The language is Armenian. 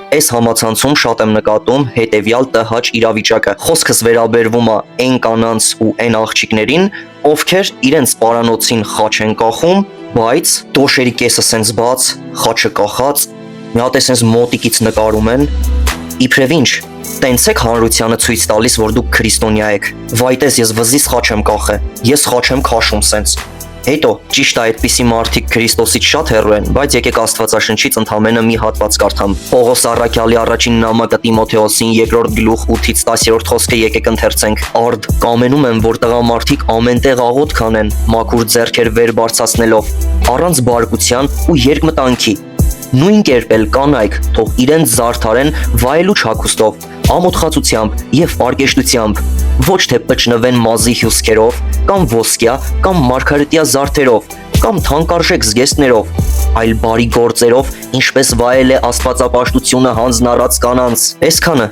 Այս համացանցում շատ եմ նկատում հետևյալ տհաճ իրավիճակը։ Խոսքս վերաբերվում է այն կանանց ու այն աղջիկներին, ովքեր իրենց պարանոցին խաչ են կախում, բայց դոշերի կեսը սենց բաց, խաչը կախած, մի հատ է սենց մոտիկից նկարում են, իբրև ինչ, տենց եք հանրությանը ցույց տալիս, որ դուք քրիստոնյա եք։ Վայտես, ես վզից խաչ եմ կախել, ես խաչ եմ քաշում սենց։ Հետո, ճիշտ է, այդպիսի մարդիկ Քրիստոսից շատ հեռու են, բայց եկեք Աստվածաշնչից ընդամենը մի հատված կարդամ։ Պողոս առաքյալի առաջին նամակը Տիմոթեոսին 2-րդ գլուխ 8-ից 10-րդ խոսքը եկեք ընթերցենք։ Արդ կամենում եմ, որ տղամարդիկ ամենտեղ աղոթք անեն, մաքուր ձեռքեր վեր բարձրացնելով, առանց բարկության ու երկմտանքի։ Նույն կերպ էլ կանայք թող իրենց զարդարեն վայելուչ հագուստով, ամոթխածությամբ եւ պարկեշտությամբ, ոչ թե պճնվեն մազի հյուսքերով, կամ ոսկյա, կամ մարգարետյա զարդերով, կամ թանկարժեք զգեստներով, այլ բարի գործերով, ինչպես վայել է աստվածապաշտությունը հանձն առած կանանց։ Այսքանը։